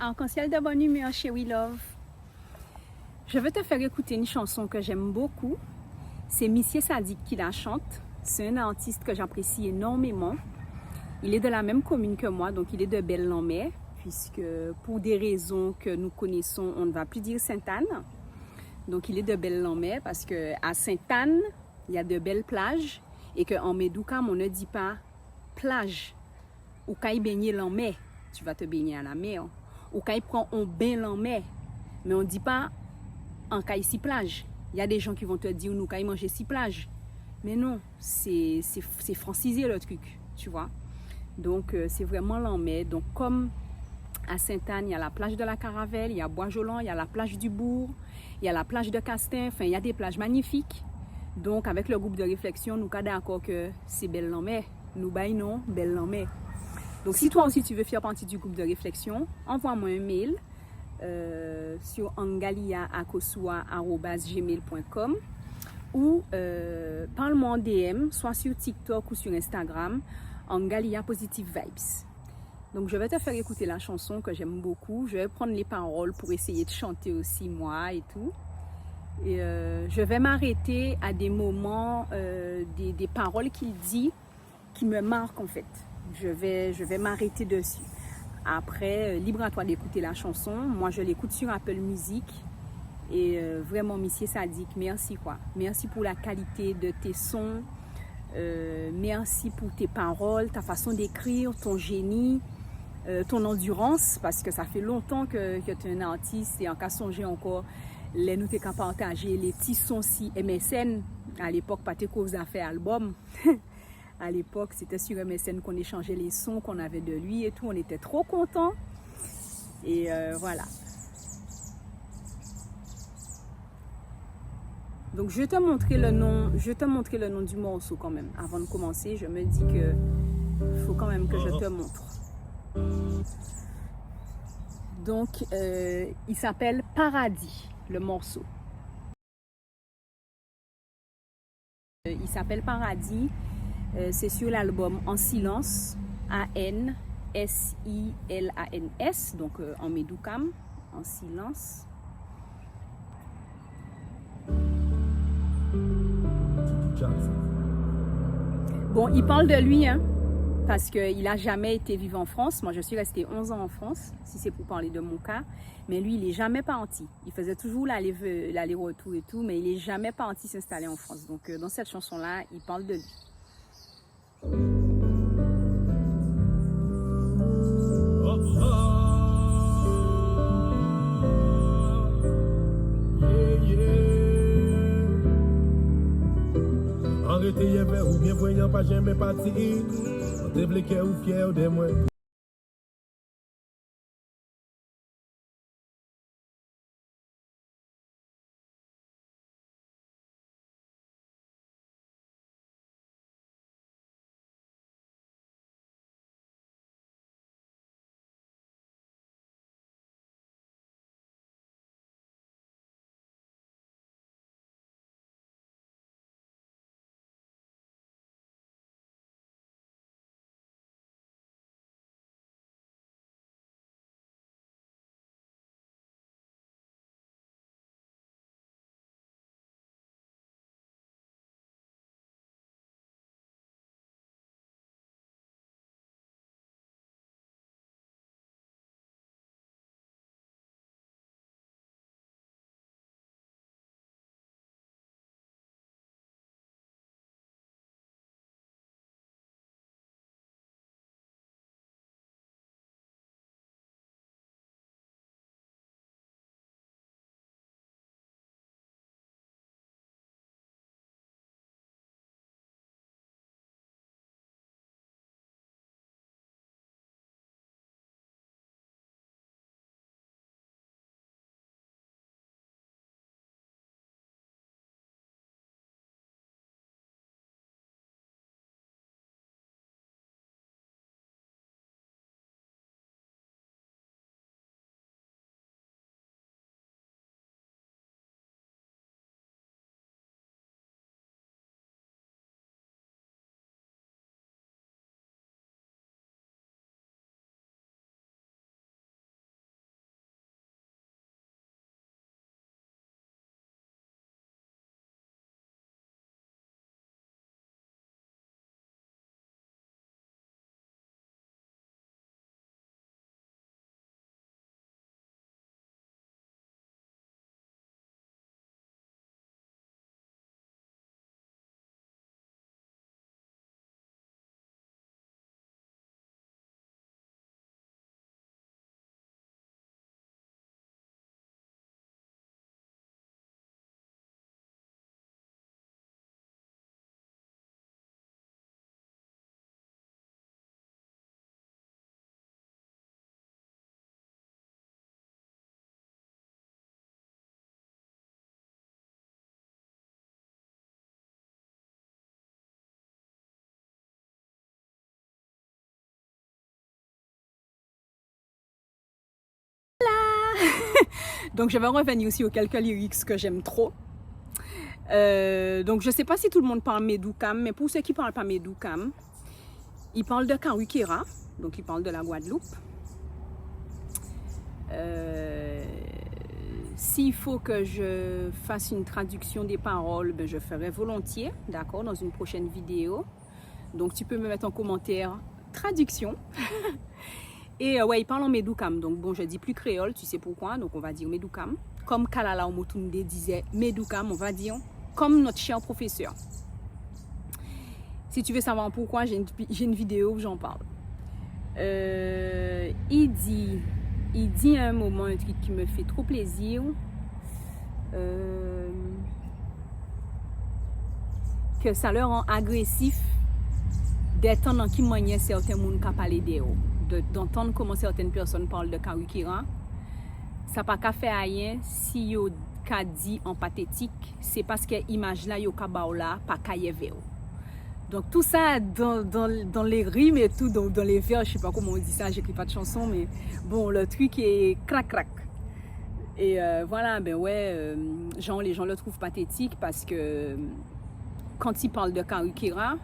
Arc-en-ciel de bonne humeur chez We Love. Je veux te faire écouter une chanson que j'aime beaucoup. C'est Missié Sadik qui la chante. C'est un artiste que j'apprécie énormément. Il est de la même commune que moi, donc il est de Belle-Lambert, puisque pour des raisons que nous connaissons, on ne va plus dire Sainte-Anne. Donc il est de Belle-Lambert parce qu'à Sainte-Anne, il y a de belles plages et qu'en Médoukam, on ne dit pas plage. Ou quand il baigne en mer, tu vas te baigner à la mer. Ou quand il prend un bain en mer, mais on ne dit pas en cas ici plage. Il y a des gens qui vont te dire nous quand il mange ici plage. Mais non, c'est francisé le truc, tu vois. Donc c'est vraiment l'en mer. Donc comme à Sainte-Anne, il y a la plage de la Caravelle, il y a Bois-Jolant, il y a la plage du Bourg, il y a la plage de Castin, enfin il y a des plages magnifiques. Donc avec le groupe de réflexion, nous sommes d'accord que c'est belle en mer. Nous baillons belle en mer. Donc si toi aussi tu veux faire partie du groupe de réflexion, envoie-moi un mail sur angalia@gmail.com ou parle-moi en DM, soit sur TikTok ou sur Instagram, Angalia Positive Vibes. Donc je vais te faire écouter la chanson que j'aime beaucoup. Je vais prendre les paroles pour essayer de chanter aussi moi et tout. Et je vais m'arrêter à des moments, des paroles qu'il dit qui me marquent en fait. Je vais m'arrêter dessus. Après, libre à toi d'écouter la chanson. Moi, je l'écoute sur Apple Music. Et vraiment, Missié Sadik, merci quoi. Merci pour la qualité de tes sons. Merci pour tes paroles, ta façon d'écrire, ton génie, ton endurance. Parce que ça fait longtemps que tu es un artiste. Et en cas songer encore, les nous t'es qu'à partager les petits sons si MSN. À l'époque, pas tes causes à faire album. À l'époque, c'était sur MSN qu'on échangeait les sons qu'on avait de lui et tout. On était trop contents. Et voilà. Donc, je vais te montrer le nom du morceau quand même. Avant de commencer, je me dis que faut quand même que je te montre. Donc, il s'appelle Paradis, le morceau. Il s'appelle Paradis. C'est sur l'album En Silence, A-N-S-I-L-A-N-S, donc en Médoukam, En Silence. Bon, il parle de lui, hein, parce qu'il n'a jamais été vivre en France. Moi, je suis restée 11 ans en France, si c'est pour parler de mon cas. Mais lui, il n'est jamais parti. Il faisait toujours l'aller-retour et tout, mais il n'est jamais parti s'installer en France. Donc, dans cette chanson-là, il parle de lui. Arrêtez ou bien voyant pas jamais parti. On te ou fier de moi. Donc je vais revenir aussi aux quelques lyrics que j'aime trop. Donc je ne sais pas si tout le monde parle Médoukam, mais pour ceux qui ne parlent pas Médoukam, ils parlent de Karukéra, donc ils parlent de la Guadeloupe. S'il faut que je fasse une traduction des paroles, ben je ferai volontiers, d'accord, dans une prochaine vidéo. Donc tu peux me mettre en commentaire traduction. Et ouais, ils parlent en Médoukam, donc bon, je dis plus créole, tu sais pourquoi, donc on va dire Médoukam. Comme Kalala Omotunde disait Médoukam, on va dire comme notre cher professeur. Si tu veux savoir pourquoi, j'ai une vidéo où j'en parle. Il dit à un moment un truc qui me fait trop plaisir. Que ça leur rend agressif d'entendre qui manière certains monde qui parlent d'entendre comment certaines personnes parlent de Karukéra. Ça n'a pas qu'à faire rien si yo ka dit en pathétique, c'est parce que l'image là yo ka baola pas ka yeveo. Donc tout ça dans les rimes et tout, dans les vers, je sais pas comment on dit ça, j'écris pas de chanson, mais bon, le truc est crac crac. Et voilà, ben ouais, les gens le trouvent pathétique parce que quand ils parlent de Karukéra,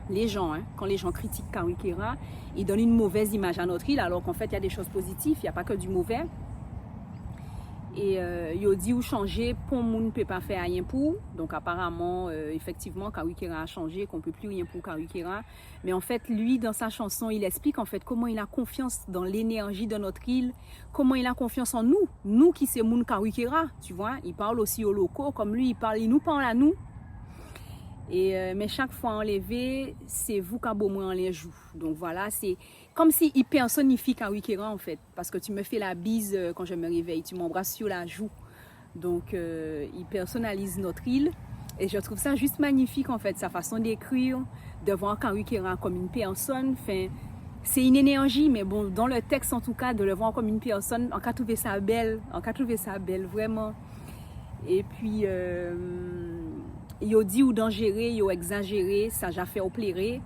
quand les gens critiquent Karukéra, ils donnent une mauvaise image à notre île, alors qu'en fait il y a des choses positives, il n'y a pas que du mauvais. Et ils dit ou changer pour moun ne peut pas faire rien pour. Donc apparemment, effectivement, Karukéra a changé, qu'on ne peut plus rien pour Karukéra. Mais en fait, lui, dans sa chanson, il explique en fait comment il a confiance dans l'énergie de notre île, comment il a confiance en nous qui c'est moun Karukéra, tu vois. Il parle aussi aux locaux, comme lui, il nous parle à nous. Et, mais chaque fois enlevé, c'est vous qui avez moins les joues. Donc voilà, c'est comme si il personnifie Karukéra en fait. Parce que tu me fais la bise quand je me réveille, tu m'embrasses sur la joue. Donc il personnalise notre île. Et je trouve ça juste magnifique en fait, sa façon d'écrire, de voir Karukéra comme une personne. Enfin, c'est une énergie, mais bon, dans le texte en tout cas, de le voir comme une personne, on a trouvé ça belle, vraiment. Et puis... Yo dit ou d'engérer, yo exagéré, ça j'ai fait au plairé.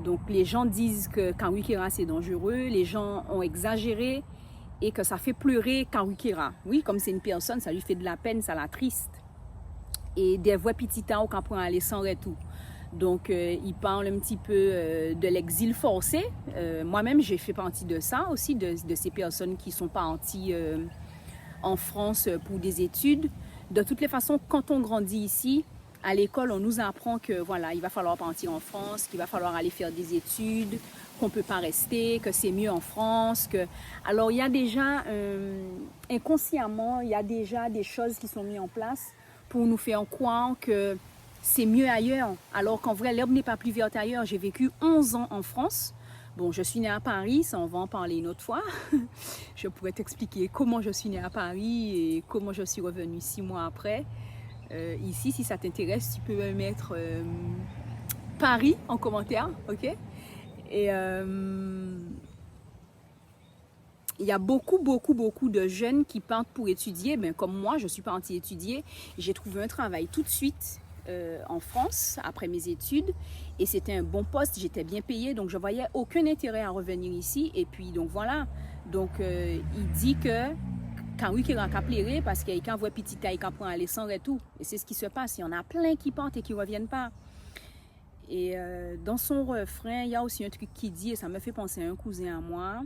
Donc les gens disent que Karukéra c'est dangereux, les gens ont exagéré et que ça fait pleurer Karukéra. Oui, comme c'est une personne, ça lui fait de la peine, ça l'attriste. Et des voix petites au camp aller sans retour. Donc il parle un petit peu de l'exil forcé. Moi-même j'ai fait partie de ça aussi, de ces personnes qui sont parties en France pour des études. De toutes les façons, quand on grandit ici, à l'école, on nous apprend que voilà, il va falloir partir en France, qu'il va falloir aller faire des études, qu'on ne peut pas rester, que c'est mieux en France. Alors, il y a déjà, inconsciemment, il y a déjà des choses qui sont mises en place pour nous faire croire que c'est mieux ailleurs. Alors qu'en vrai, l'herbe n'est pas plus verte ailleurs. J'ai vécu 11 ans en France. Bon, je suis née à Paris, ça on va en parler une autre fois. Je pourrais t'expliquer comment je suis née à Paris et comment je suis revenue 6 mois après. Ici, si ça t'intéresse, tu peux me mettre Paris en commentaire, ok? Et il y a beaucoup de jeunes qui partent pour étudier. Ben, comme moi, je suis partie étudier. J'ai trouvé un travail tout de suite en France après mes études. Et c'était un bon poste, j'étais bien payée, donc je voyais aucun intérêt à revenir ici. Et puis, donc voilà. Donc, il dit que Karukéra a plairé parce qu'il y a un petit taille qui prend aller sans retour. Et c'est ce qui se passe. Il y en a plein qui partent et qui ne reviennent pas. Et dans son refrain, il y a aussi un truc qui dit, et ça me fait penser à un cousin à moi,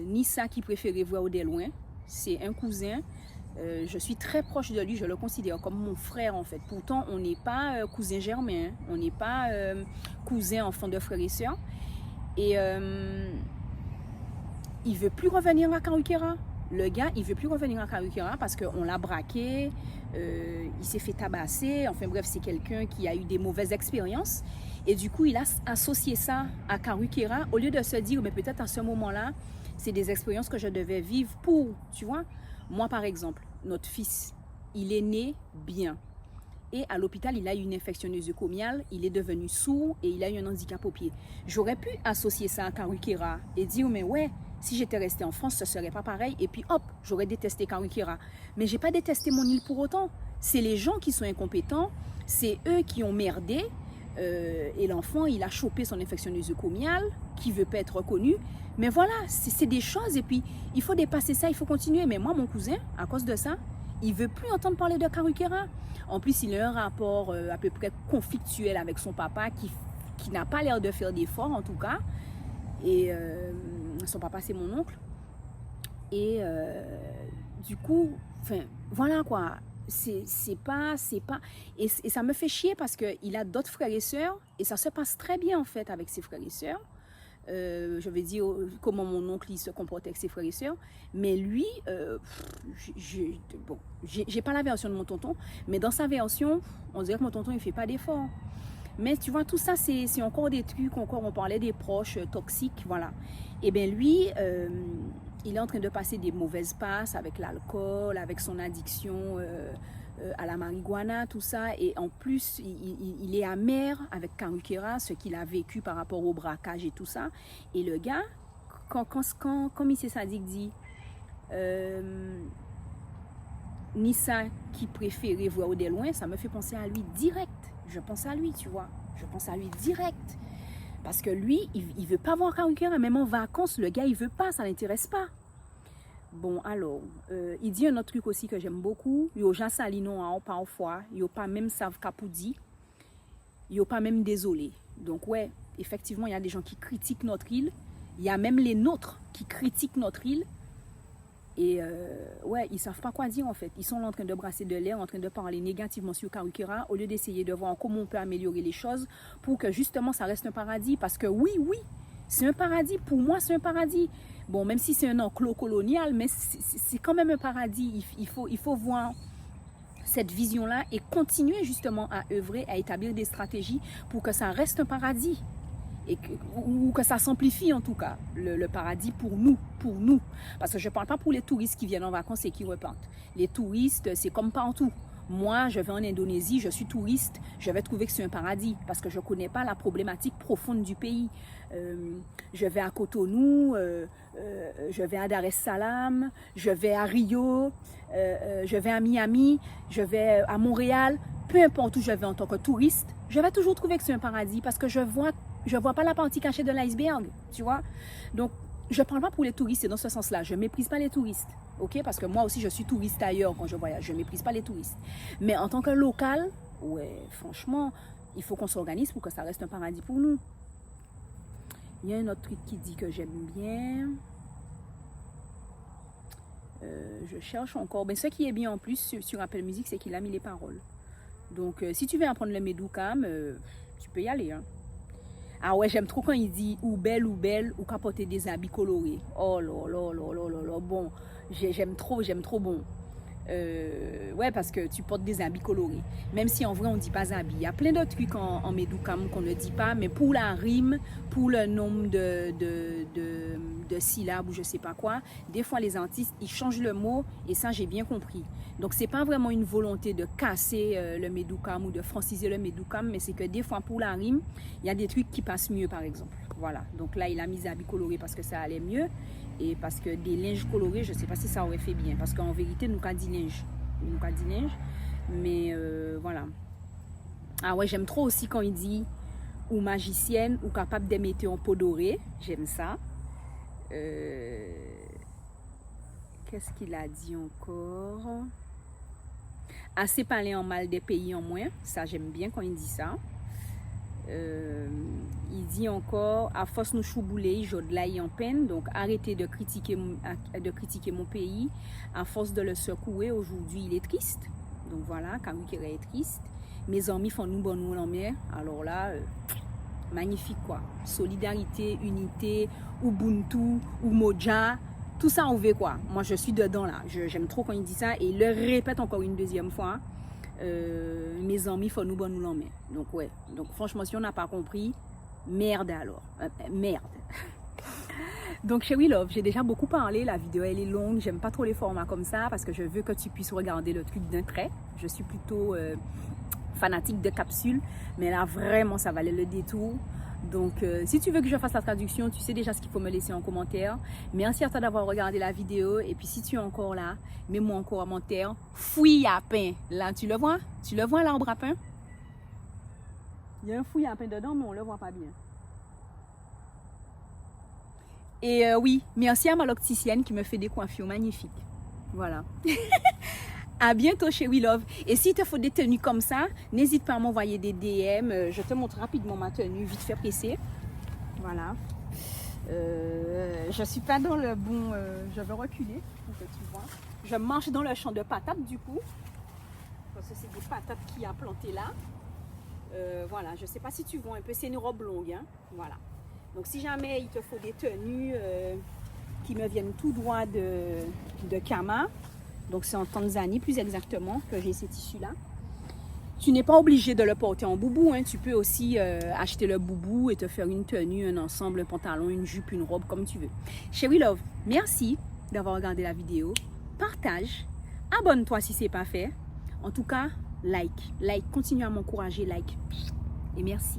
Nissa qui préférait voir au de loin. C'est un cousin. Je suis très proche de lui, je le considère comme mon frère en fait. Pourtant, on n'est pas cousin germain, hein. On n'est pas cousin enfant de frères et sœurs. Et il ne veut plus revenir à Karukéra. Le gars, il ne veut plus revenir à Karukéra parce qu'on l'a braqué, il s'est fait tabasser. Enfin bref, c'est quelqu'un qui a eu des mauvaises expériences. Et du coup, il a associé ça à Karukéra au lieu de se dire, mais peut-être à ce moment-là, c'est des expériences que je devais vivre pour, tu vois. Moi, par exemple, notre fils, il est né bien. Et à l'hôpital, il a eu une infection nosocomiale, il est devenu sourd et il a eu un handicap au pied. J'aurais pu associer ça à Karukéra et dire, mais ouais, si j'étais restée en France, ce ne serait pas pareil. Et puis hop, j'aurais détesté Karukéra. Mais je n'ai pas détesté mon île pour autant. C'est les gens qui sont incompétents, c'est eux qui ont merdé. Et l'enfant, il a chopé son infection nosocomiale, qui ne veut pas être reconnu. Mais voilà, c'est des choses et puis il faut dépasser ça, il faut continuer. Mais moi, mon cousin, à cause de ça, il veut plus entendre parler de Karukera. En plus, il a un rapport à peu près conflictuel avec son papa qui n'a pas l'air de faire d'efforts en tout cas. Et son papa, c'est mon oncle. Et du coup, enfin, voilà quoi. C'est pas... Et ça me fait chier parce qu'il a d'autres frères et sœurs et ça se passe très bien en fait avec ses frères et sœurs. Je vais dire comment mon oncle il se comporte avec ses frères et sœurs. Mais lui, bon, j'ai pas la version de mon tonton, mais dans sa version, on dirait que mon tonton il fait pas d'efforts. Mais tu vois, tout ça, c'est encore des trucs, encore on parlait des proches toxiques, voilà. Et bien lui, il est en train de passer des mauvaises passes avec l'alcool, avec son addiction à la marijuana, tout ça. Et en plus, il est amer avec Karukera, ce qu'il a vécu par rapport au braquage et tout ça. Et le gars, quand M. Sadik dit Nissa qui préférait voir de loin, ça me fait penser à lui direct. Je pense à lui, tu vois. Je pense à lui direct. Parce que lui, il veut pas voir Karukera, même en vacances, le gars, il veut pas, ça l'intéresse pas. Bon, alors, il dit un autre truc aussi que j'aime beaucoup. Yo gens salinon parfois, yo pas même savent capoudi, yo pas même désolé. Donc ouais, effectivement, il y a des gens qui critiquent notre île. Il y a même les nôtres qui critiquent notre île. Et ouais, ils savent pas quoi dire en fait. Ils sont là en train de brasser de l'air, en train de parler négativement sur Karukera, au lieu d'essayer de voir comment on peut améliorer les choses pour que justement ça reste un paradis. Parce que oui, c'est un paradis. Pour moi, c'est un paradis. Bon, même si c'est un enclos colonial, mais c'est quand même un paradis. Il faut voir cette vision-là et continuer justement à œuvrer, à établir des stratégies pour que ça reste un paradis. Ou que ça s'amplifie en tout cas, le paradis pour nous. Parce que je ne parle pas pour les touristes qui viennent en vacances et qui repartent. Les touristes, c'est comme partout. Moi, je vais en Indonésie, je suis touriste, je vais trouver que c'est un paradis parce que je ne connais pas la problématique profonde du pays. Je vais à Cotonou, je vais à Dar es Salaam, je vais à Rio, je vais à Miami, je vais à Montréal. Peu importe où je vais en tant que touriste, je vais toujours trouver que c'est un paradis parce que je vois pas la partie cachée de l'iceberg, tu vois. Donc, je ne parle pas pour les touristes, c'est dans ce sens-là. Je ne méprise pas les touristes, ok? Parce que moi aussi, je suis touriste ailleurs quand je voyage. Je ne méprise pas les touristes. Mais en tant que local, ouais, franchement, il faut qu'on s'organise pour que ça reste un paradis pour nous. Il y a un autre truc qui dit que j'aime bien. Je cherche encore. Mais ce qui est bien en plus sur Apple Music, c'est qu'il a mis les paroles. Donc, si tu veux apprendre le Medoukam, tu peux y aller, hein. Ah ouais, j'aime trop quand il dit ou belle, ou capoter des habits colorés. Oh là là là là là là. Bon, j'aime trop bon. Ouais, parce que tu portes des habits colorés. Même si en vrai, on ne dit pas habits. Il y a plein d'autres trucs en Medoukam qu'on ne dit pas, mais pour la rime, pour le nombre de syllabes ou je sais pas quoi, des fois les artistes, ils changent le mot et ça, j'ai bien compris. Donc, c'est pas vraiment une volonté de casser le Medoukam ou de franciser le Medoukam, mais c'est que des fois, pour la rime, il y a des trucs qui passent mieux, par exemple. Voilà. Donc là, il a mis des habits colorés parce que ça allait mieux. Et parce que des linges colorés, je ne sais pas si ça aurait fait bien. Parce qu'en vérité, nous avons dit linge. Mais voilà. Ah ouais, j'aime trop aussi quand il dit ou magicienne ou capable d'émettre en peau dorée. J'aime ça. Qu'est-ce qu'il a dit encore? Assez parler en mal des pays en moins. Ça, j'aime bien quand il dit ça. Il dit encore à force nous choubouler, je de l'ail en peine, donc arrêtez de critiquer mon pays. À force de le secouer, aujourd'hui il est triste. Donc voilà, Karukera est triste. Mes amis font nous bon nous en mer. Alors là, magnifique quoi. Solidarité, unité, Ubuntu, Umoja, tout ça on veut quoi. Moi je suis dedans là. J'aime trop quand il dit ça et il le répète encore une deuxième fois. Mes amis font nous bon nous l'en met. Donc ouais, donc franchement si on n'a pas compris, merde alors, merde. Donc chez We Love, j'ai déjà beaucoup parlé, la vidéo elle est longue, j'aime pas trop les formats comme ça parce que je veux que tu puisses regarder le truc d'un trait. Je suis plutôt fanatique de capsules, mais là vraiment ça valait le détour. Donc si tu veux que je fasse la traduction, tu sais déjà ce qu'il faut me laisser en commentaire. Merci à toi d'avoir regardé la vidéo et puis si tu es encore là, mets-moi en commentaire fouille à pain. Là tu le vois? Tu le vois l'arbre à pain? Il y a un fouille à pain dedans mais on le voit pas bien. Et oui, merci à ma locticienne qui me fait des coiffures magnifiques. Voilà. À bientôt chez We Love. Et si te faut des tenues comme ça, n'hésite pas à m'envoyer des DM. Je te montre rapidement ma tenue, vite fait pressée. Voilà. Je suis pas dans le bon... je vais reculer pour que tu vois. Je marche dans le champ de patates du coup. Parce que c'est des patates qu'il y a plantées là. Voilà, je sais pas si tu vois un peu. C'est une robe longue. Hein. Voilà. Donc si jamais il te faut des tenues qui me viennent tout droit de Kama, donc c'est en Tanzanie plus exactement que j'ai ces tissus-là. Tu n'es pas obligé de le porter en boubou, hein. Tu peux aussi acheter le boubou et te faire une tenue, un ensemble, un pantalon, une jupe, une robe, comme tu veux. Chez We Love, merci d'avoir regardé la vidéo. Partage, abonne-toi si ce n'est pas fait. En tout cas, like, continue à m'encourager, like. Et merci.